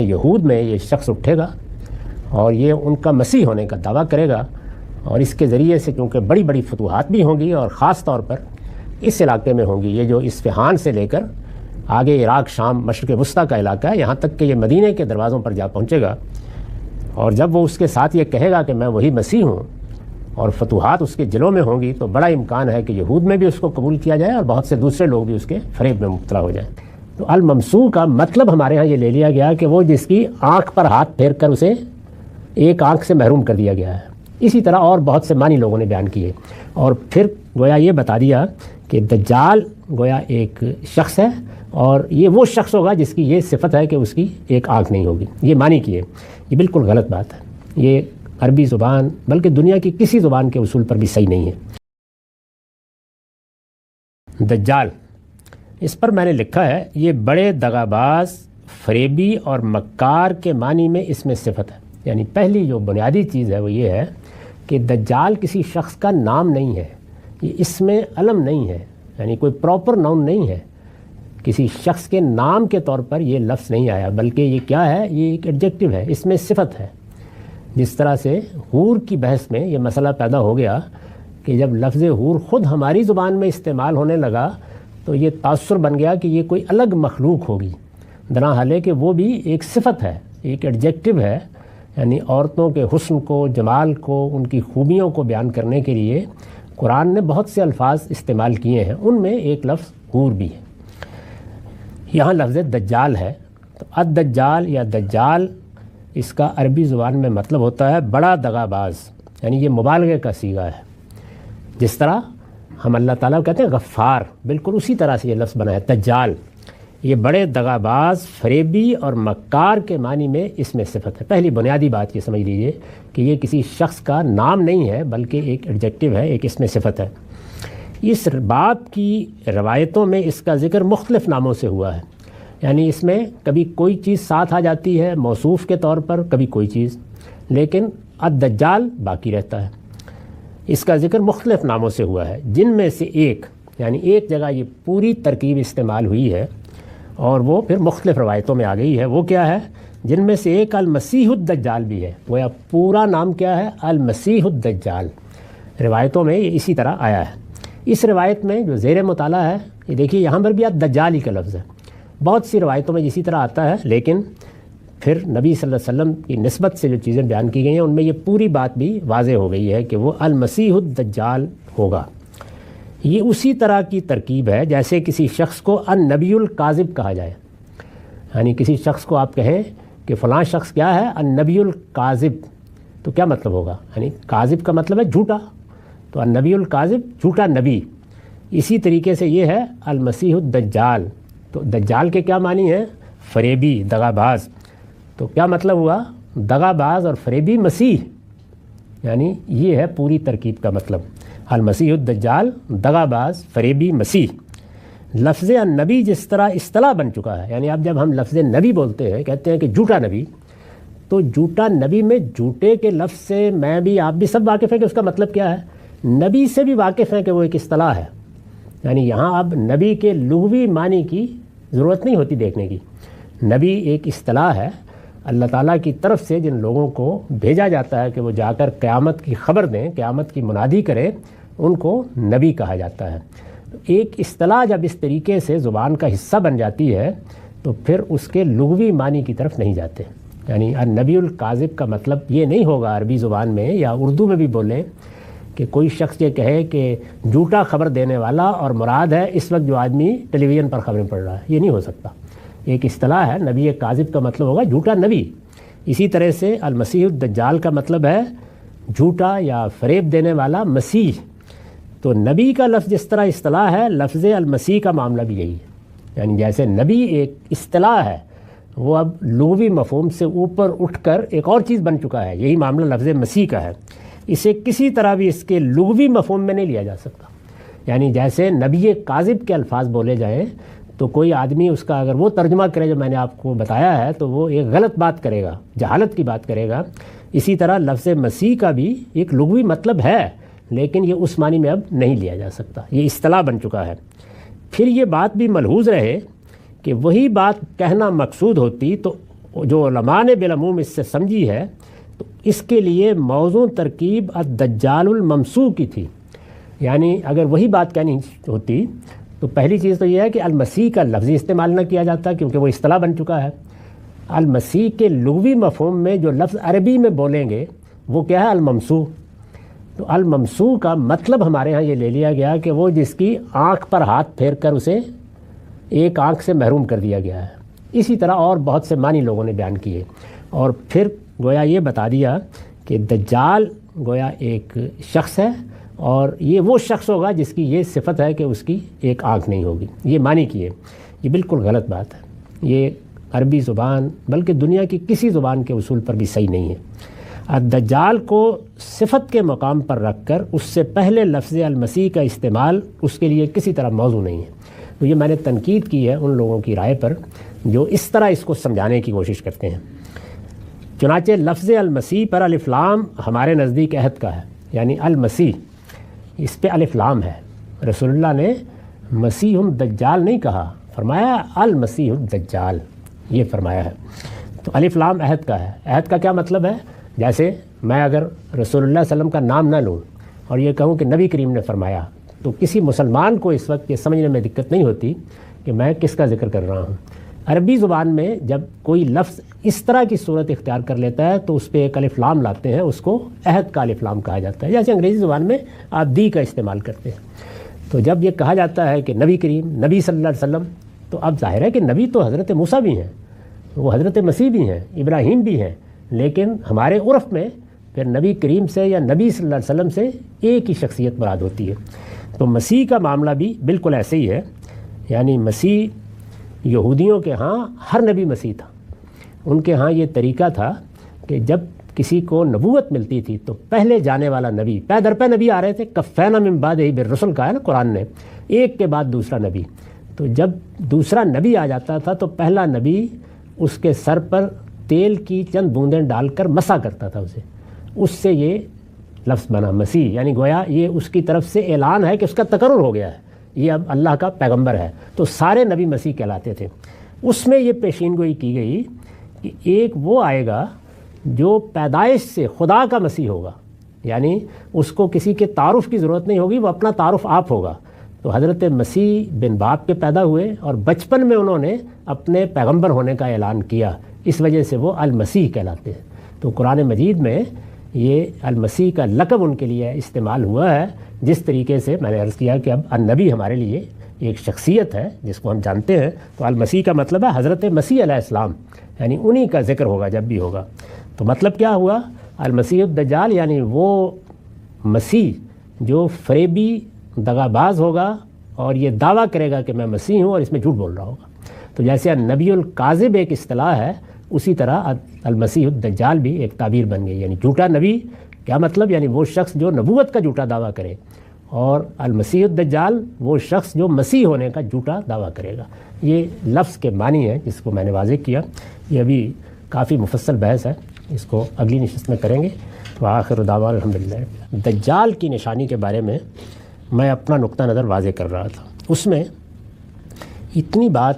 یہود میں یہ شخص اٹھے گا اور یہ ان کا مسیح ہونے کا دعویٰ کرے گا، اور اس کے ذریعے سے چونکہ بڑی بڑی فتوحات بھی ہوں گی، اور خاص طور پر اس علاقے میں ہوں گی، یہ جو اصفہان سے لے کر آگے عراق، شام، مشرق وسطیٰ کا علاقہ ہے، یہاں تک کہ یہ مدینے کے دروازوں پر جا پہنچے گا۔ اور جب وہ اس کے ساتھ یہ کہے گا کہ میں وہی مسیح ہوں، اور فتوحات اس کے دلوں میں ہوں گی، تو بڑا امکان ہے کہ یہود میں بھی اس کو قبول کیا جائے اور بہت سے دوسرے لوگ بھی اس کے فریب میں مبتلا ہو جائیں۔ تو الممسوح کا مطلب ہمارے ہاں یہ لے لیا گیا کہ وہ جس کی آنکھ پر ہاتھ پھیر کر اسے ایک آنکھ سے محروم کر دیا گیا ہے۔ اسی طرح اور بہت سے معنی لوگوں نے بیان کیے، اور پھر گویا یہ بتا دیا کہ دجال گویا ایک شخص ہے، اور یہ وہ شخص ہوگا جس کی یہ صفت ہے کہ اس کی ایک آنکھ نہیں ہوگی۔ یہ معنی کیے، یہ بالکل غلط بات ہے، یہ عربی زبان بلکہ دنیا کی کسی زبان کے اصول پر بھی صحیح نہیں ہے۔ دجال، اس پر میں نے لکھا ہے یہ بڑے دغاباز، فریبی اور مکار کے معنی میں اس میں صفت ہے۔ یعنی پہلی جو بنیادی چیز ہے وہ یہ ہے کہ دجال کسی شخص کا نام نہیں ہے، یہ اس میں علم نہیں ہے، یعنی کوئی پراپر ناؤن نہیں ہے، کسی شخص کے نام کے طور پر یہ لفظ نہیں آیا، بلکہ یہ کیا ہے، یہ ایک ایڈجیکٹو ہے، اس میں صفت ہے۔ جس طرح سے حور کی بحث میں یہ مسئلہ پیدا ہو گیا کہ جب لفظ حور خود ہماری زبان میں استعمال ہونے لگا تو یہ تاثر بن گیا کہ یہ کوئی الگ مخلوق ہوگی، درحالے کہ وہ بھی ایک صفت ہے، ایک ایڈجیکٹو ہے، یعنی عورتوں کے حسن کو، جمال کو، ان کی خوبیوں کو بیان کرنے کے لیے قرآن نے بہت سے الفاظ استعمال کیے ہیں، ان میں ایک لفظ حور بھی ہے۔ یہاں لفظ دجال ہے، تو الدجال یا دجال اس کا عربی زبان میں مطلب ہوتا ہے بڑا دغاباز، یعنی یہ مبالغے کا صیغہ ہے۔ جس طرح ہم اللہ تعالیٰ کو کہتے ہیں غفار، بالکل اسی طرح سے یہ لفظ بنا ہے دجال، یہ بڑے دغاباز، فریبی اور مکار کے معنی میں اس میں صفت ہے۔ پہلی بنیادی بات یہ سمجھ لیجئے کہ یہ کسی شخص کا نام نہیں ہے بلکہ ایک ایڈجیکٹو ہے، ایک اس میں صفت ہے۔ اس بات کی روایتوں میں اس کا ذکر مختلف ناموں سے ہوا ہے، یعنی اس میں کبھی کوئی چیز ساتھ آ جاتی ہے موصوف کے طور پر، کبھی کوئی چیز، لیکن الدجال باقی رہتا ہے۔ اس کا ذکر مختلف ناموں سے ہوا ہے، جن میں سے ایک، یعنی ایک جگہ یہ پوری ترکیب استعمال ہوئی ہے اور وہ پھر مختلف روایتوں میں آ گئی ہے، وہ کیا ہے؟ جن میں سے ایک المسیح الدجال بھی ہے، وہ پورا نام کیا ہے؟ المسیح الدجال۔ روایتوں میں یہ اسی طرح آیا ہے۔ اس روایت میں جو زیر مطالعہ ہے، یہ دیکھیے یہاں پر بھی الدجال ہی کا لفظ ہے، بہت سی روایتوں میں اسی طرح آتا ہے، لیکن پھر نبی صلی اللہ علیہ وسلم کی نسبت سے جو چیزیں بیان کی گئی ہیں ان میں یہ پوری بات بھی واضح ہو گئی ہے کہ وہ المسیح الدجال ہوگا۔ یہ اسی طرح کی ترکیب ہے جیسے کسی شخص کو النبی الکاذب کہا جائے، یعنی کسی شخص کو آپ کہیں کہ فلاں شخص کیا ہے؟ النبی الکاذب، تو کیا مطلب ہوگا؟ یعنی کاذب کا مطلب ہے جھوٹا، تو النبی الکاذب جھوٹا نبی۔ اسی طریقے سے یہ ہے المسیح الدجال، تو دجال کے کیا معنی ہیں؟ فریبی، دغاباز، تو کیا مطلب ہوا؟ دغاباز اور فریبی مسیح، یعنی یہ ہے پوری ترکیب کا مطلب، المسیح الدجال، دغاباز، فریبی مسیح۔ لفظ النبی جس طرح اصطلاح بن چکا ہے، یعنی اب جب ہم لفظ نبی بولتے ہیں، کہتے ہیں کہ جھوٹا نبی، تو جھوٹا نبی میں جھوٹے کے لفظ سے میں بھی، آپ بھی سب واقف ہیں کہ اس کا مطلب کیا ہے، نبی سے بھی واقف ہیں کہ وہ ایک اصطلاح ہے، یعنی یہاں اب نبی کے لغوی معنی کی ضرورت نہیں ہوتی دیکھنے کی، نبی ایک اصطلاح ہے اللہ تعالیٰ کی طرف سے جن لوگوں کو بھیجا جاتا ہے کہ وہ جا کر قیامت کی خبر دیں، قیامت کی منادی کریں، ان کو نبی کہا جاتا ہے۔ ایک اصطلاح جب اس طریقے سے زبان کا حصہ بن جاتی ہے تو پھر اس کے لغوی معنی کی طرف نہیں جاتے، یعنی النبی الکاذب کا مطلب یہ نہیں ہوگا عربی زبان میں یا اردو میں بھی بولیں کہ کوئی شخص یہ کہے کہ جھوٹا خبر دینے والا، اور مراد ہے اس وقت جو آدمی ٹیلی ویژن پر خبریں پڑھ رہا ہے، یہ نہیں ہو سکتا۔ ایک اصطلاح ہے، نبی کاذب کا مطلب ہوگا جھوٹا نبی۔ اسی طرح سے المسیح الدجال کا مطلب ہے جھوٹا یا فریب دینے والا مسیح۔ تو نبی کا لفظ جس طرح اصطلاح ہے، لفظ المسیح کا معاملہ بھی یہی ہے، یعنی جیسے نبی ایک اصطلاح ہے، وہ اب لغوی مفہوم سے اوپر اٹھ کر ایک اور چیز بن چکا ہے، یہی معاملہ لفظ مسیح کا ہے۔ اسے کسی طرح بھی اس کے لغوی مفہوم میں نہیں لیا جا سکتا، یعنی جیسے نبی کاذب کے الفاظ بولے جائیں تو کوئی آدمی اس کا اگر وہ ترجمہ کرے جو میں نے آپ کو بتایا ہے تو وہ ایک غلط بات کرے گا، جہالت کی بات کرے گا۔ اسی طرح لفظ مسیح کا بھی ایک لغوی مطلب ہے، لیکن یہ اس معنی میں اب نہیں لیا جا سکتا، یہ اصطلاح بن چکا ہے۔ پھر یہ بات بھی ملحوظ رہے کہ وہی بات کہنا مقصود ہوتی تو جو علماء نے بالعموم اس سے سمجھی ہے تو اس کے لیے موضوع ترکیب الدجال الممسوح کی تھی. یعنی اگر وہی بات کہنی ہوتی تو پہلی چیز تو یہ ہے کہ المسیح کا لفظی استعمال نہ کیا جاتا کیونکہ وہ اصطلاح بن چکا ہے. المسیح کے لغوی مفہوم میں جو لفظ عربی میں بولیں گے وہ کیا ہے؟ الممسوح. تو الممسوح کا مطلب ہمارے ہاں یہ لے لیا گیا کہ وہ جس کی آنکھ پر ہاتھ پھیر کر اسے ایک آنکھ سے محروم کر دیا گیا ہے. اسی طرح اور بہت سے معنی لوگوں نے بیان کیے اور پھر گویا یہ بتا دیا کہ دجال گویا ایک شخص ہے اور یہ وہ شخص ہوگا جس کی یہ صفت ہے کہ اس کی ایک آنکھ نہیں ہوگی. یہ معنی کیے. یہ بالکل غلط بات ہے. یہ عربی زبان بلکہ دنیا کی کسی زبان کے اصول پر بھی صحیح نہیں ہے. الدجال کو صفت کے مقام پر رکھ کر اس سے پہلے لفظ المسیح کا استعمال اس کے لیے کسی طرح موضوع نہیں ہے. تو یہ میں نے تنقید کی ہے ان لوگوں کی رائے پر جو اس طرح اس کو سمجھانے کی کوشش کرتے ہیں. چنانچہ لفظ المسیح پر الف لام ہمارے نزدیک عہد کا ہے. یعنی المسیح اس پہ الف لام ہے. رسول اللہ نے مسیح الدجال نہیں کہا، فرمایا المسیح الدجال یہ فرمایا ہے. تو الف لام عہد کا ہے. عہد کا کیا مطلب ہے؟ جیسے میں اگر رسول اللہ صلی اللہ علیہ وسلم کا نام نہ لوں اور یہ کہوں کہ نبی کریم نے فرمایا تو کسی مسلمان کو اس وقت یہ سمجھنے میں دقت نہیں ہوتی کہ میں کس کا ذکر کر رہا ہوں. عربی زبان میں جب کوئی لفظ اس طرح کی صورت اختیار کر لیتا ہے تو اس پہ ایک الف لام لاتے ہیں، اس کو عہد کا الف لام کہا جاتا ہے. جیسے انگریزی زبان میں آپ دی کا استعمال کرتے ہیں. تو جب یہ کہا جاتا ہے کہ نبی کریم، نبی صلی اللہ علیہ وسلم، تو اب ظاہر ہے کہ نبی تو حضرت موسیٰ بھی ہیں، وہ حضرت مسیح بھی ہیں، ابراہیم بھی ہیں، لیکن ہمارے عرف میں پھر نبی کریم سے یا نبی صلی اللہ علیہ وسلم سے ایک ہی شخصیت مراد ہوتی ہے. تو مسیح کا معاملہ بھی بالکل ایسے ہی ہے. یعنی مسیح یہودیوں کے ہاں ہر نبی مسیح تھا. ان کے ہاں یہ طریقہ تھا کہ جب کسی کو نبوت ملتی تھی تو پہلے جانے والا نبی، پے در پے نبی آ رہے تھے. کفینا من بعدہ بالرسل کہا ہے نا قرآن نے، ایک کے بعد دوسرا نبی. تو جب دوسرا نبی آ جاتا تھا تو پہلا نبی اس کے سر پر تیل کی چند بوندیں ڈال کر مسا کرتا تھا اسے. اس سے یہ لفظ بنا مسیح. یعنی گویا یہ اس کی طرف سے اعلان ہے کہ اس کا تقرر ہو گیا ہے، یہ اب اللہ کا پیغمبر ہے. تو سارے نبی مسیح کہلاتے تھے. اس میں یہ پیشین گوئی کی گئی کہ ایک وہ آئے گا جو پیدائش سے خدا کا مسیح ہوگا. یعنی اس کو کسی کے تعارف کی ضرورت نہیں ہوگی، وہ اپنا تعارف آپ ہوگا. تو حضرت مسیح بن باپ کے پیدا ہوئے اور بچپن میں انہوں نے اپنے پیغمبر ہونے کا اعلان کیا، اس وجہ سے وہ المسیح کہلاتے ہیں. تو قرآن مجید میں یہ المسیح کا لقب ان کے لیے استعمال ہوا ہے. جس طریقے سے میں نے عرض کیا کہ اب النبی ہمارے لیے ایک شخصیت ہے جس کو ہم جانتے ہیں، تو المسیح کا مطلب ہے حضرت مسیح علیہ السلام. یعنی انہی کا ذکر ہوگا جب بھی ہوگا. تو مطلب کیا ہوا؟ المسیح الدجال یعنی وہ مسیح جو فریبی دغا باز ہوگا اور یہ دعویٰ کرے گا کہ میں مسیح ہوں اور اس میں جھوٹ بول رہا ہوگا. تو جیسے نبی الکاذب ایک اصطلاح ہے، اسی طرح المسیح الدجال بھی ایک تعبیر بن گئی. یعنی جھوٹا نبی کیا مطلب؟ یعنی وہ شخص جو نبوت کا جھوٹا دعویٰ کرے، اور المسیح الدجال وہ شخص جو مسیح ہونے کا جھوٹا دعویٰ کرے گا. یہ لفظ کے معنی ہے جس کو میں نے واضح کیا. یہ ابھی کافی مفصل بحث ہے، اس کو اگلی نشست میں کریں گے. تو آخر دعوانا الحمدللہ. دجال کی نشانی کے بارے میں میں اپنا نقطہ نظر واضح کر رہا تھا. اس میں اتنی بات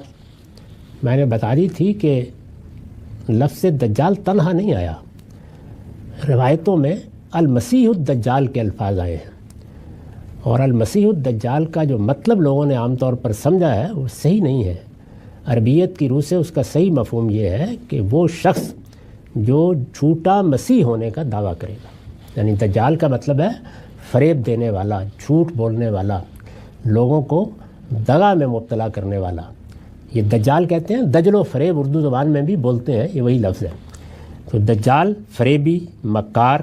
میں نے بتا دی تھی کہ لفظ دجال تنہا نہیں آیا، روایتوں میں المسیح الدجال کے الفاظ آئے ہیں. اور المسیح الدجال کا جو مطلب لوگوں نے عام طور پر سمجھا ہے وہ صحیح نہیں ہے. عربیت کی روح سے اس کا صحیح مفہوم یہ ہے کہ وہ شخص جو جھوٹا مسیح ہونے کا دعویٰ کرے گا. یعنی دجال کا مطلب ہے فریب دینے والا، جھوٹ بولنے والا، لوگوں کو دغا میں مبتلا کرنے والا. یہ دجال کہتے ہیں. دجل و فریب اردو زبان میں بھی بولتے ہیں، یہ وہی لفظ ہے. تو دجال فریبی، مکار،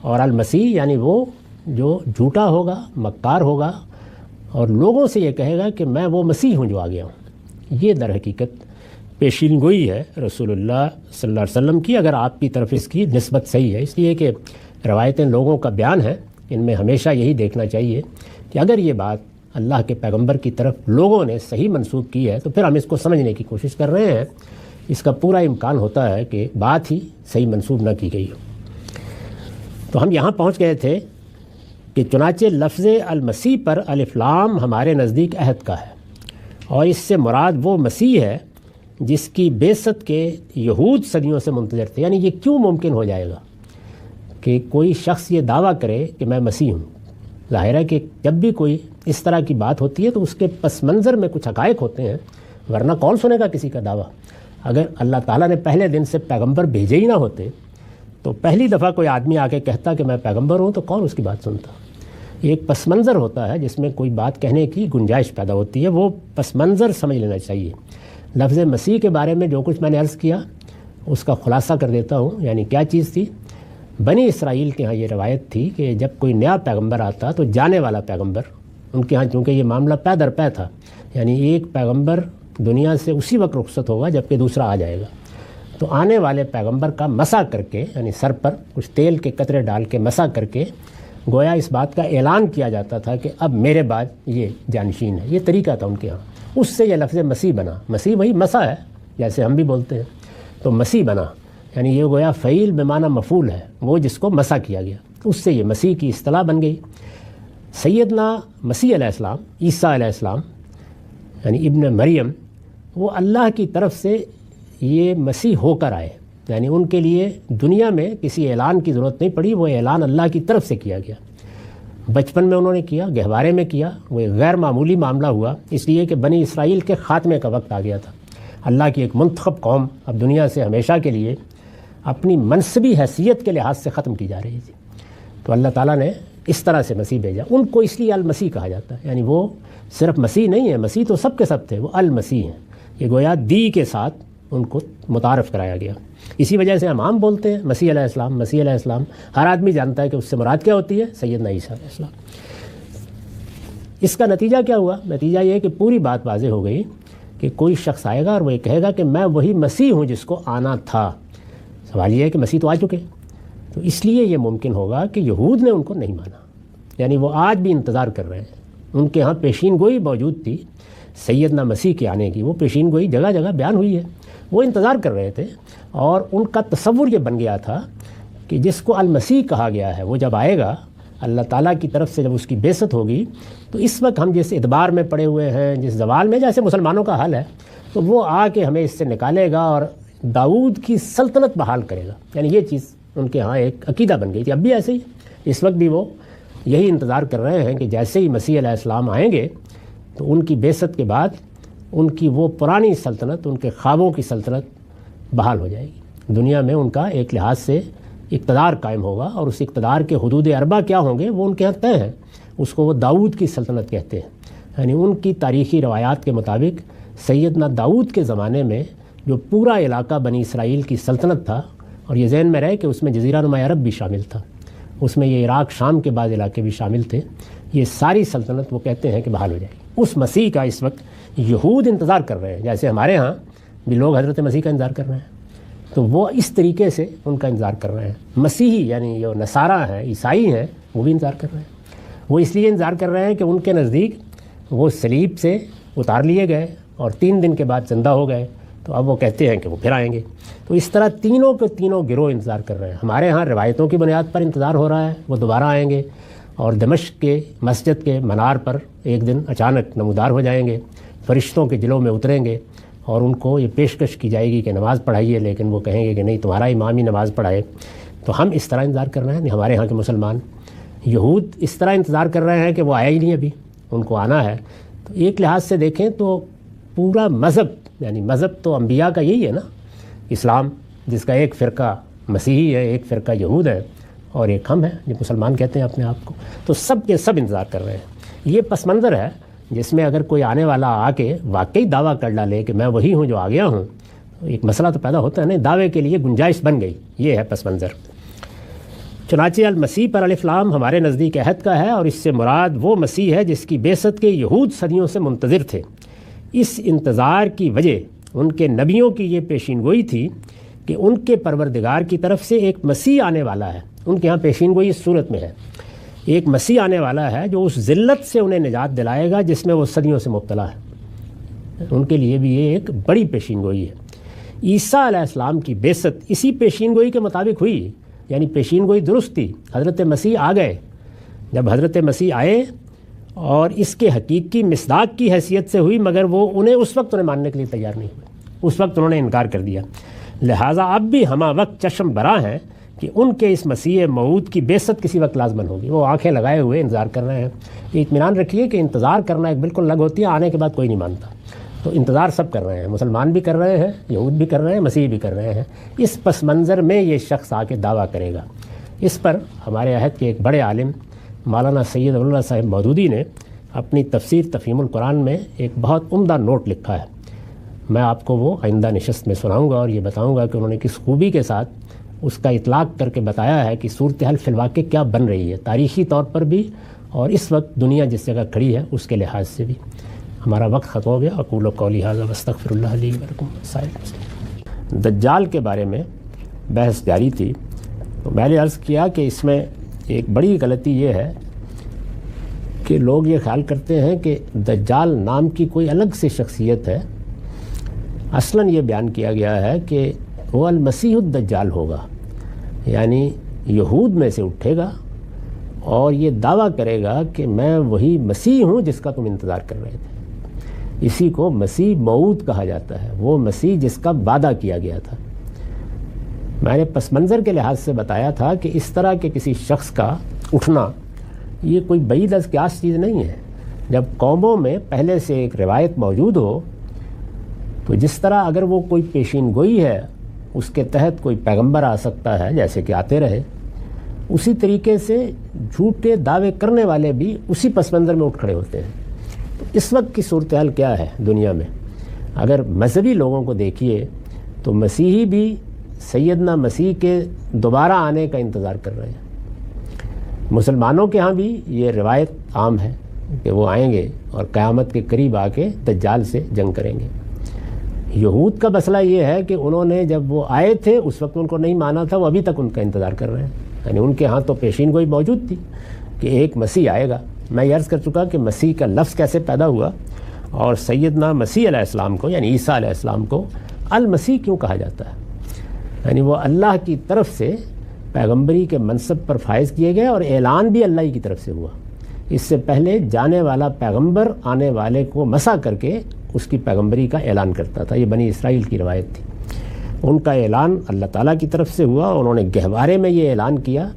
اور المسیح یعنی وہ جو جھوٹا ہوگا، مکار ہوگا اور لوگوں سے یہ کہے گا کہ میں وہ مسیح ہوں جو آ گیا ہوں. یہ در حقیقت پیشین گوئی ہے رسول اللہ صلی اللہ علیہ وسلم کی، اگر آپ کی طرف اس کی نسبت صحیح ہے. اس لیے کہ روایتیں لوگوں کا بیان ہے، ان میں ہمیشہ یہی دیکھنا چاہیے کہ اگر یہ بات اللہ کے پیغمبر کی طرف لوگوں نے صحیح منسوب کی ہے تو پھر ہم اس کو سمجھنے کی کوشش کر رہے ہیں. اس کا پورا امکان ہوتا ہے کہ بات ہی صحیح منسوب نہ کی گئی ہو. تو ہم یہاں پہنچ گئے تھے کہ چنانچہ لفظ المسیح پر الف لام ہمارے نزدیک عہد کا ہے، اور اس سے مراد وہ مسیح ہے جس کی بعثت کے یہود صدیوں سے منتظر تھے. یعنی یہ کیوں ممکن ہو جائے گا کہ کوئی شخص یہ دعویٰ کرے کہ میں مسیح ہوں؟ ظاہر ہے کہ جب بھی کوئی اس طرح کی بات ہوتی ہے تو اس کے پس منظر میں کچھ حقائق ہوتے ہیں، ورنہ کون سنے گا کسی کا دعویٰ؟ اگر اللہ تعالیٰ نے پہلے دن سے پیغمبر بھیجے ہی نہ ہوتے تو پہلی دفعہ کوئی آدمی آ کے کہتا کہ میں پیغمبر ہوں تو کون اس کی بات سنتا؟ ایک پس منظر ہوتا ہے جس میں کوئی بات کہنے کی گنجائش پیدا ہوتی ہے، وہ پس منظر سمجھ لینا چاہیے. لفظ مسیح کے بارے میں جو کچھ میں نے عرض کیا اس کا خلاصہ کر دیتا ہوں. یعنی کیا چیز تھی؟ بنی اسرائیل کے ہاں یہ روایت تھی کہ جب کوئی نیا پیغمبر آتا تو جانے والا پیغمبر، ان کے ہاں چونکہ یہ معاملہ پے در پے تھا، یعنی ایک پیغمبر دنیا سے اسی وقت رخصت ہوگا جب کہ دوسرا آ جائے گا، تو آنے والے پیغمبر کا مسح کر کے، یعنی سر پر کچھ تیل کے قطرے ڈال کے مسح کر کے گویا اس بات کا اعلان کیا جاتا تھا کہ اب میرے بعد یہ جانشین ہے. یہ طریقہ تھا ان کے ہاں. اس سے یہ لفظ مسیح بنا. مسیح وہی مسح ہے جیسے ہم بھی بولتے ہیں، تو مسیح بنا. یعنی یہ گویا فعیل بمعنی مفعول ہے، وہ جس کو مسح کیا گیا، اس سے یہ مسیح کی اصطلاح بن گئی. سیدنا مسیح علیہ السلام، عیسیٰ علیہ السلام یعنی ابن مریم، وہ اللہ کی طرف سے یہ مسیح ہو کر آئے. یعنی ان کے لیے دنیا میں کسی اعلان کی ضرورت نہیں پڑی، وہ اعلان اللہ کی طرف سے کیا گیا. بچپن میں انہوں نے کیا، گہوارے میں کیا. وہ ایک غیر معمولی معاملہ ہوا، اس لیے کہ بنی اسرائیل کے خاتمے کا وقت آ گیا تھا. اللہ کی ایک منتخب قوم اب دنیا سے ہمیشہ کے لیے اپنی منصبی حیثیت کے لحاظ سے ختم کی جا رہی تھی. تو اللہ تعالیٰ نے اس طرح سے مسیح بھیجا. ان کو اس لیے المسیح کہا جاتا ہے. یعنی وہ صرف مسیح نہیں ہے، مسیح تو سب کے سب تھے، وہ المسیح ہیں. یہ گویا دی کے ساتھ ان کو متعارف کرایا گیا. اسی وجہ سے ہم عام بولتے ہیں مسیح علیہ السلام، مسیح علیہ السلام. ہر آدمی جانتا ہے کہ اس سے مراد کیا ہوتی ہے؟ سیدنا عیسیٰ علیہ السلام. اس کا نتیجہ کیا ہوا؟ نتیجہ یہ ہے کہ پوری بات واضح ہو گئی کہ کوئی شخص آئے گا اور وہ یہ کہے گا کہ میں وہی مسیح ہوں جس کو آنا تھا. سوال یہ ہے کہ مسیح تو آ چکے. تو اس لیے یہ ممکن ہوگا کہ یہود نے ان کو نہیں مانا. یعنی وہ آج بھی انتظار کر رہے ہیں. ان کے ہاں پیشین گوئی موجود تھی سیدنا مسیح کے آنے کی. وہ پیشین گوئی جگہ جگہ بیان ہوئی ہے. وہ انتظار کر رہے تھے اور ان کا تصور یہ بن گیا تھا کہ جس کو المسیح کہا گیا ہے وہ جب آئے گا اللہ تعالیٰ کی طرف سے، جب اس کی بعثت ہوگی، تو اس وقت ہم جس ادبار میں پڑے ہوئے ہیں، جس زوال میں جیسے مسلمانوں کا حال ہے، تو وہ آ کے ہمیں اس سے نکالے گا اور داؤد کی سلطنت بحال کرے گا. یعنی یہ چیز ان کے ہاں ایک عقیدہ بن گئی تھی. اب بھی ایسے ہی اس وقت بھی وہ یہی انتظار کر رہے ہیں کہ جیسے ہی مسیح علیہ السلام آئیں گے تو ان کی بعثت کے بعد ان کی وہ پرانی سلطنت، ان کے خوابوں کی سلطنت بحال ہو جائے گی. دنیا میں ان کا ایک لحاظ سے اقتدار قائم ہوگا، اور اس اقتدار کے حدود اربع کیا ہوں گے وہ ان کے ہاں طے ہیں. اس کو وہ داؤد کی سلطنت کہتے ہیں. یعنی ان کی تاریخی روایات کے مطابق سیدنا داؤد کے زمانے میں جو پورا علاقہ بنی اسرائیل کی سلطنت تھا، اور یہ ذہن میں رہے کہ اس میں جزیرہ نما عرب بھی شامل تھا، اس میں یہ عراق شام کے بعض علاقے بھی شامل تھے، یہ ساری سلطنت وہ کہتے ہیں کہ بحال ہو جائے گی. اس مسیح کا اس وقت یہود انتظار کر رہے ہیں، جیسے ہمارے ہاں بھی لوگ حضرت مسیح کا انتظار کر رہے ہیں. تو وہ اس طریقے سے ان کا انتظار کر رہے ہیں. مسیحی یعنی جو نصارہ ہیں، عیسائی ہیں، وہ بھی انتظار کر رہے ہیں. وہ اس لیے انتظار کر رہے ہیں کہ ان کے نزدیک وہ صلیب سے اتار لیے گئے اور 3 دن کے بعد زندہ ہو گئے، تو اب وہ کہتے ہیں کہ وہ پھر آئیں گے. تو اس طرح تینوں کے تینوں گروہ انتظار کر رہے ہیں. ہمارے ہاں روایتوں کی بنیاد پر انتظار ہو رہا ہے وہ دوبارہ آئیں گے اور دمشق کے مسجد کے منار پر ایک دن اچانک نمودار ہو جائیں گے، فرشتوں کے جلوں میں اتریں گے اور ان کو یہ پیشکش کی جائے گی کہ نماز پڑھائیے، لیکن وہ کہیں گے کہ نہیں، تمہارا امام ہی نماز پڑھائے. تو ہم اس طرح انتظار کر رہے ہیں. ہمارے ہاں کے مسلمان، یہود اس طرح انتظار کر رہے ہیں کہ وہ آیا ہی نہیں، ابھی ان کو آنا ہے. تو ایک لحاظ سے دیکھیں تو پورا مذہب، یعنی مذہب تو انبیاء کا یہی ہے نا، اسلام، جس کا ایک فرقہ مسیحی ہے، ایک فرقہ یہود ہے، اور ایک ہم ہیں جو مسلمان کہتے ہیں اپنے آپ کو. تو سب کے سب انتظار کر رہے ہیں. یہ پس منظر ہے جس میں اگر کوئی آنے والا آ کے واقعی دعویٰ کر ڈالے کہ میں وہی ہوں جو آ گیا ہوں، تو ایک مسئلہ تو پیدا ہوتا ہے نا. دعوے کے لیے گنجائش بن گئی. یہ ہے پس منظر. چنانچہ المسیح پر الف لام ہمارے نزدیک عہد کا ہے، اور اس سے مراد وہ مسیح ہے جس کی بعثت کے یہود صدیوں سے منتظر تھے. اس انتظار کی وجہ ان کے نبیوں کی یہ پیشین گوئی تھی کہ ان کے پروردگار کی طرف سے ایک مسیح آنے والا ہے. ان کے ہاں پیشین گوئی اس صورت میں ہے، ایک مسیح آنے والا ہے جو اس ذلت سے انہیں نجات دلائے گا جس میں وہ صدیوں سے مبتلا ہے. ان کے لیے بھی یہ ایک بڑی پیشین گوئی ہے. عیسیٰ علیہ السلام کی بعثت اسی پیشین گوئی کے مطابق ہوئی. یعنی پیشین گوئی درست تھی. حضرت مسیح آ گئے. جب حضرت مسیح آئے اور اس کے حقیقی مصداق کی حیثیت سے ہوئی، مگر وہ اس وقت انہیں ماننے کے لیے تیار نہیں ہوئے. اس وقت انہوں نے انکار کر دیا۔ لہٰذا اب بھی ہمہ وقت چشم برا ہیں کہ ان کے اس مسیح موعود کی بعثت کسی وقت لازمن ہوگی۔ وہ آنکھیں لگائے ہوئے انتظار کر رہے ہیں۔ یہ اطمینان رکھیے کہ انتظار کرنا ایک بالکل لگ ہوتی ہے، آنے کے بعد کوئی نہیں مانتا۔ تو انتظار سب کر رہے ہیں، مسلمان بھی کر رہے ہیں، یہود بھی کر رہے ہیں، مسیح بھی کر رہے ہیں۔ اس پس منظر میں یہ شخص آ کے دعویٰ کرے گا۔ اس پر ہمارے عہد کے ایک بڑے عالم مولانا سید ولی اللہ صاحب مودودی نے اپنی تفسیر تفہیم القرآن میں ایک بہت عمدہ نوٹ لکھا ہے۔ میں آپ کو وہ آئندہ نشست میں سناؤں گا اور یہ بتاؤں گا کہ انہوں نے کس خوبی کے ساتھ اس کا اطلاق کر کے بتایا ہے کہ صورتحال فی الواقع کیا بن رہی ہے، تاریخی طور پر بھی اور اس وقت دنیا جس جگہ کھڑی ہے اس کے لحاظ سے بھی۔ ہمارا وقت ختم ہو گیا۔ اقول قولی ھذا واستغفر اللہ لی ولکم سائر المسلمین۔ دجال کے بارے میں بحث جاری تھی، تو میں نے عرض کیا کہ اس میں ایک بڑی غلطی یہ ہے کہ لوگ یہ خیال کرتے ہیں کہ دجال نام کی کوئی الگ سے شخصیت ہے۔ اصلاً یہ بیان کیا گیا ہے کہ وہ المسیح الدجال ہوگا، یعنی یہود میں سے اٹھے گا اور یہ دعویٰ کرے گا کہ میں وہی مسیح ہوں جس کا تم انتظار کر رہے تھے۔ اسی کو مسیح موعود کہا جاتا ہے، وہ مسیح جس کا وعدہ کیا گیا تھا۔ میں نے پس منظر کے لحاظ سے بتایا تھا کہ اس طرح کے کسی شخص کا اٹھنا یہ کوئی بعید از قیاس چیز نہیں ہے۔ جب قوموں میں پہلے سے ایک روایت موجود ہو تو جس طرح اگر وہ کوئی پیشین گوئی ہے اس کے تحت کوئی پیغمبر آ سکتا ہے، جیسے کہ آتے رہے، اسی طریقے سے جھوٹے دعوے کرنے والے بھی اسی پس منظر میں اٹھ کھڑے ہوتے ہیں۔ تو اس وقت کی صورتحال کیا ہے دنیا میں؟ اگر مذہبی لوگوں کو دیکھیے تو مسیحی بھی سیدنا مسیح کے دوبارہ آنے کا انتظار کر رہے ہیں۔ مسلمانوں کے ہاں بھی یہ روایت عام ہے کہ وہ آئیں گے اور قیامت کے قریب آ کے دجال سے جنگ کریں گے۔ یہود کا مسئلہ یہ ہے کہ انہوں نے جب وہ آئے تھے اس وقت ان کو نہیں مانا تھا، وہ ابھی تک ان کا انتظار کر رہے ہیں۔ یعنی ان کے ہاں تو پیشین گوئی موجود تھی کہ ایک مسیح آئے گا۔ میں یہ عرض کر چکا کہ مسیح کا لفظ کیسے پیدا ہوا اور سیدنا مسیح علیہ السلام کو یعنی عیسیٰ علیہ السلام کو المسیح کیوں کہا جاتا ہے؟ یعنی وہ اللہ کی طرف سے پیغمبری کے منصب پر فائز کیے گئے اور اعلان بھی اللہ ہی کی طرف سے ہوا۔ اس سے پہلے جانے والا پیغمبر آنے والے کو مسح کر کے اس کی پیغمبری کا اعلان کرتا تھا۔ یہ بنی اسرائیل کی روایت تھی۔ ان کا اعلان اللہ تعالیٰ کی طرف سے ہوا، انہوں نے گہوارے میں یہ اعلان کیا۔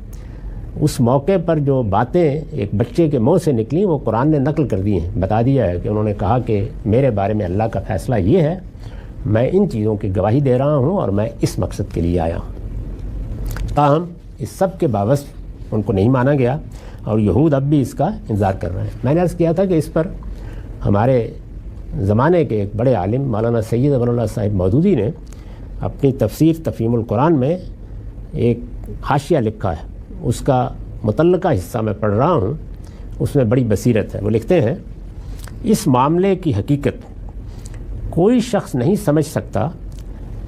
اس موقع پر جو باتیں ایک بچے کے منہ سے نکلیں وہ قرآن نے نقل کر دی ہیں، بتا دیا ہے کہ انہوں نے کہا کہ میرے بارے میں اللہ کا فیصلہ یہ ہے، میں ان چیزوں کی گواہی دے رہا ہوں اور میں اس مقصد کے لیے آیا ہوں۔ تاہم اس سب کے باوجود ان کو نہیں مانا گیا اور یہود اب بھی اس کا انتظار کر رہے ہیں۔ میں نے عرض کیا تھا کہ اس پر ہمارے زمانے کے ایک بڑے عالم مولانا سید ولی اللہ صاحب مودودی نے اپنی تفسیر تفہیم القرآن میں ایک حاشیہ لکھا ہے، اس کا متعلقہ حصہ میں پڑھ رہا ہوں، اس میں بڑی بصیرت ہے۔ وہ لکھتے ہیں، اس معاملے کی حقیقت کوئی شخص نہیں سمجھ سکتا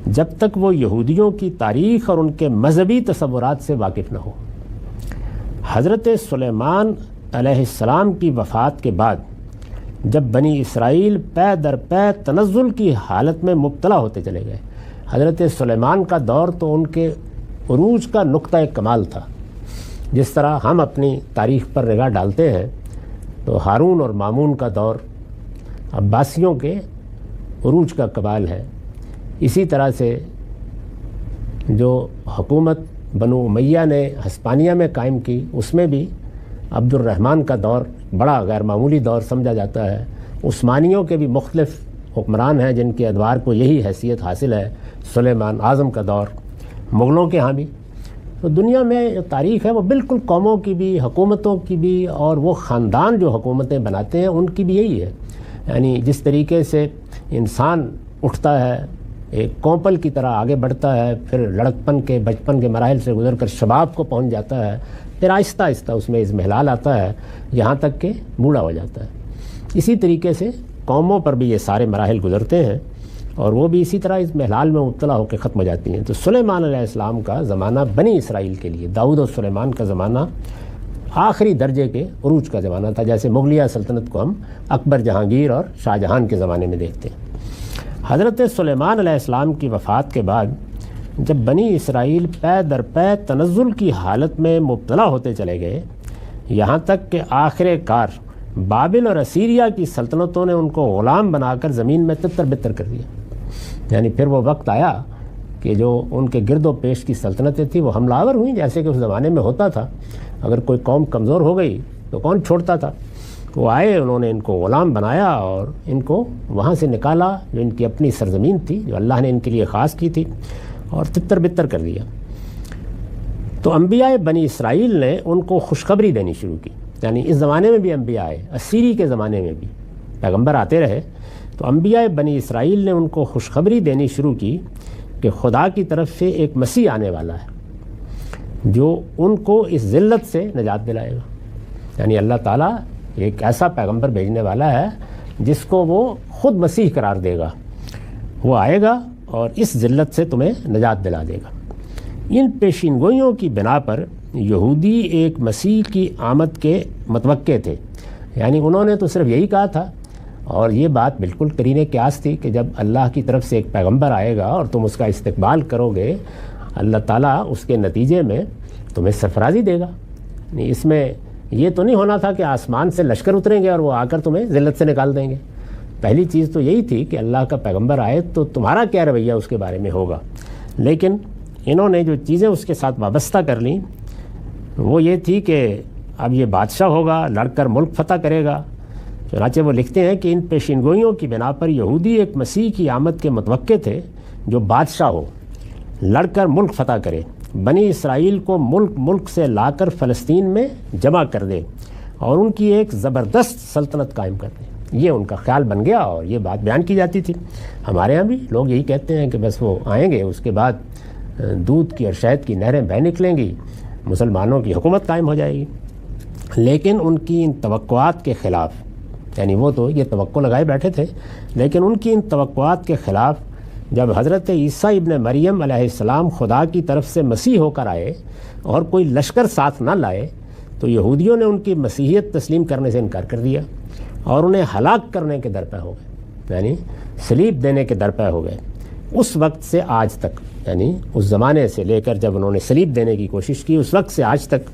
جب تک وہ یہودیوں کی تاریخ اور ان کے مذہبی تصورات سے واقف نہ ہو۔ حضرت سلیمان علیہ السلام کی وفات کے بعد جب بنی اسرائیل پے در پے تنزل کی حالت میں مبتلا ہوتے چلے گئے، حضرت سلیمان کا دور تو ان کے عروج کا نقطہ کمال تھا۔ جس طرح ہم اپنی تاریخ پر نگاہ ڈالتے ہیں تو ہارون اور مامون کا دور عباسیوں کے عروج کا کمال ہے۔ اسی طرح سے جو حکومت بنو امیہ نے ہسپانیہ میں قائم کی اس میں بھی عبد الرحمن کا دور بڑا غیر معمولی دور سمجھا جاتا ہے۔ عثمانیوں کے بھی مختلف حکمران ہیں جن کے ادوار کو یہی حیثیت حاصل ہے، سلیمان اعظم کا دور، مغلوں کے ہاں بھی۔ تو دنیا میں جو تاریخ ہے وہ بالکل قوموں کی بھی، حکومتوں کی بھی، اور وہ خاندان جو حکومتیں بناتے ہیں ان کی بھی یہی ہے۔ یعنی جس طریقے سے انسان اٹھتا ہے، ایک کوپل کی طرح آگے بڑھتا ہے، پھر لڑکپن کے بچپن کے مراحل سے گزر کر شباب کو پہنچ جاتا ہے، پھر آہستہ آہستہ اس میں اضمحلال آتا ہے یہاں تک کہ بوڑھا ہو جاتا ہے۔ اسی طریقے سے قوموں پر بھی یہ سارے مراحل گزرتے ہیں اور وہ بھی اسی طرح اس محلال میں مبتلا ہو کے ختم ہو جاتی ہیں۔ تو سلیمان علیہ السلام کا زمانہ بنی اسرائیل کے لیے، داؤد و سلیمان کا زمانہ آخری درجے کے عروج کا زمانہ تھا، جیسے مغلیہ سلطنت کو ہم اکبر، جہانگیر اور شاہ جہان کے زمانے میں دیکھتے ہیں۔ حضرت سلیمان علیہ السلام کی وفات کے بعد جب بنی اسرائیل پے در پے تنزل کی حالت میں مبتلا ہوتے چلے گئے، یہاں تک کہ آخر کار بابل اور اسیریا کی سلطنتوں نے ان کو غلام بنا کر زمین میں تتر بتر کر دیا۔ یعنی پھر وہ وقت آیا کہ جو ان کے گرد و پیش کی سلطنتیں تھیں وہ حملہ آور ہوئیں، جیسے کہ اس زمانے میں ہوتا تھا۔ اگر کوئی قوم کمزور ہو گئی تو کون چھوڑتا تھا؟ وہ آئے، انہوں نے ان کو غلام بنایا اور ان کو وہاں سے نکالا جو ان کی اپنی سرزمین تھی، جو اللہ نے ان کے لیے خاص کی تھی، اور تتر بتر کر دیا۔ تو انبیاء بنی اسرائیل نے ان کو خوشخبری دینی شروع کی، یعنی اس زمانے میں بھی انبیاء آئے، اسیری کے زمانے میں بھی پیغمبر آتے رہے، تو انبیاء بنی اسرائیل نے ان کو خوشخبری دینی شروع کی کہ خدا کی طرف سے ایک مسیح آنے والا ہے جو ان کو اس ذلت سے نجات دلائے گا۔ یعنی اللہ تعالیٰ ایک ایسا پیغمبر بھیجنے والا ہے جس کو وہ خود مسیح قرار دے گا، وہ آئے گا اور اس ذلت سے تمہیں نجات دلا دے گا۔ ان پیشین گوئیوں کی بنا پر یہودی ایک مسیح کی آمد کے متوقع تھے، یعنی انہوں نے تو صرف یہی کہا تھا، اور یہ بات بالکل قرین قیاس تھی کہ جب اللہ کی طرف سے ایک پیغمبر آئے گا اور تم اس کا استقبال کرو گے، اللہ تعالیٰ اس کے نتیجے میں تمہیں سرفرازی دے گا۔ اس میں یہ تو نہیں ہونا تھا کہ آسمان سے لشکر اتریں گے اور وہ آ کر تمہیں ذلت سے نکال دیں گے۔ پہلی چیز تو یہی تھی کہ اللہ کا پیغمبر آئے تو تمہارا کیا رویہ اس کے بارے میں ہوگا، لیکن انہوں نے جو چیزیں اس کے ساتھ وابستہ کر لیں وہ یہ تھی کہ اب یہ بادشاہ ہوگا، لڑ کر ملک فتح کرے گا۔ چنانچہ وہ لکھتے ہیں کہ ان پیشین گوئیوں کی بنا پر یہودی ایک مسیح کی آمد کے متوقع تھے جو بادشاہ ہو، لڑ کر ملک فتح کرے، بنی اسرائیل کو ملک ملک سے لا کر فلسطین میں جمع کر دے اور ان کی ایک زبردست سلطنت قائم کر دے۔ یہ ان کا خیال بن گیا اور یہ بات بیان کی جاتی تھی۔ ہمارے ہاں بھی لوگ یہی کہتے ہیں کہ بس وہ آئیں گے، اس کے بعد دودھ کی اور شہد کی نہریں بہہ نکلیں گی، مسلمانوں کی حکومت قائم ہو جائے گی۔ لیکن ان کی ان توقعات کے خلاف، یعنی وہ تو یہ توقع لگائے بیٹھے تھے، لیکن ان کی ان توقعات کے خلاف جب حضرت عیسیٰ ابن مریم علیہ السلام خدا کی طرف سے مسیح ہو کر آئے اور کوئی لشکر ساتھ نہ لائے تو یہودیوں نے ان کی مسیحیت تسلیم کرنے سے انکار کر دیا اور انہیں ہلاک کرنے کے درپے ہو گئے، یعنی صلیب دینے کے درپے ہو گئے۔ اس وقت سے آج تک، یعنی اس زمانے سے لے کر جب انہوں نے صلیب دینے کی کوشش کی، اس وقت سے آج تک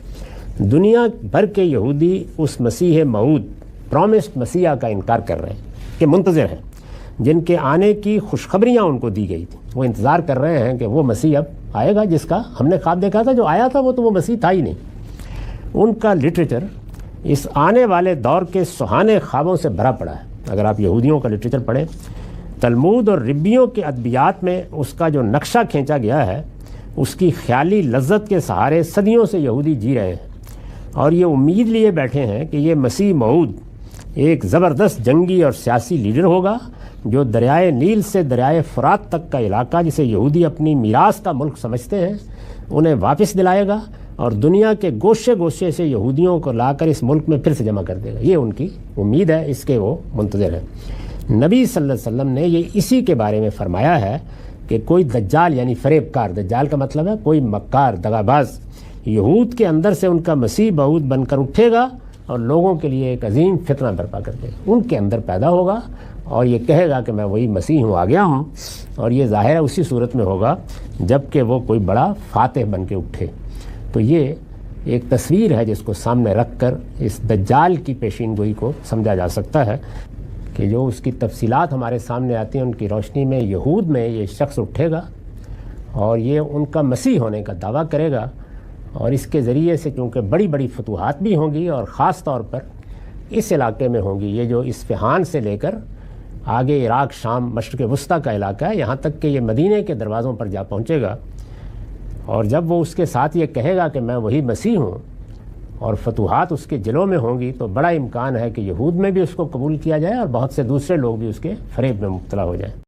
دنیا بھر کے یہودی اس مسیح موعود پرومسڈ مسیح کا انکار کر رہے ہیں کہ منتظر ہیں، جن کے آنے کی خوشخبریاں ان کو دی گئی تھیں۔ وہ انتظار کر رہے ہیں کہ وہ مسیح اب آئے گا جس کا ہم نے خواب دیکھا تھا، جو آیا تھا وہ تو وہ مسیح تھا ہی نہیں۔ ان کا لٹریچر اس آنے والے دور کے سہانے خوابوں سے بھرا پڑا ہے۔ اگر آپ یہودیوں کا لٹریچر پڑھیں، تلمود اور ربیوں کے ادبیات میں اس کا جو نقشہ کھینچا گیا ہے، اس کی خیالی لذت کے سہارے صدیوں سے یہودی جی رہے ہیں اور یہ امید لیے بیٹھے ہیں کہ یہ مسیح موعود ایک زبردست جنگی اور سیاسی لیڈر ہوگا جو دریائے نیل سے دریائے فرات تک کا علاقہ، جسے یہودی اپنی میراث کا ملک سمجھتے ہیں، انہیں واپس دلائے گا اور دنیا کے گوشے گوشے سے یہودیوں کو لا کر اس ملک میں پھر سے جمع کر دے گا۔ یہ ان کی امید ہے، اس کے وہ منتظر ہیں۔ نبی صلی اللہ علیہ وسلم نے یہ اسی کے بارے میں فرمایا ہے کہ کوئی دجال، یعنی فریب کار، دجال کا مطلب ہے کوئی مکار دغاباز، یہود کے اندر سے ان کا مسیح موعود بن کر اٹھے گا اور لوگوں کے لیے ایک عظیم فتنہ برپا کر دے گا۔ ان کے اندر پیدا ہوگا اور یہ کہے گا کہ میں وہی مسیح ہوں، آ گیا ہوں، اور یہ ظاہر ہے اسی صورت میں ہوگا جب کہ وہ کوئی بڑا فاتح بن کے اٹھے۔ تو یہ ایک تصویر ہے جس کو سامنے رکھ کر اس دجال کی پیشین گوئی کو سمجھا جا سکتا ہے کہ جو اس کی تفصیلات ہمارے سامنے آتی ہیں ان کی روشنی میں یہود میں یہ شخص اٹھے گا اور یہ ان کا مسیح ہونے کا دعویٰ کرے گا، اور اس کے ذریعے سے چونکہ بڑی بڑی فتوحات بھی ہوں گی اور خاص طور پر اس علاقے میں ہوں گی، یہ جو اصفہان سے لے کر آگے عراق، شام، مشرق وسطیٰ کا علاقہ ہے، یہاں تک کہ یہ مدینے کے دروازوں پر جا پہنچے گا، اور جب وہ اس کے ساتھ یہ کہے گا کہ میں وہی مسیح ہوں اور فتوحات اس کے جلوں میں ہوں گی، تو بڑا امکان ہے کہ یہود میں بھی اس کو قبول کیا جائے اور بہت سے دوسرے لوگ بھی اس کے فریب میں مبتلا ہو جائیں۔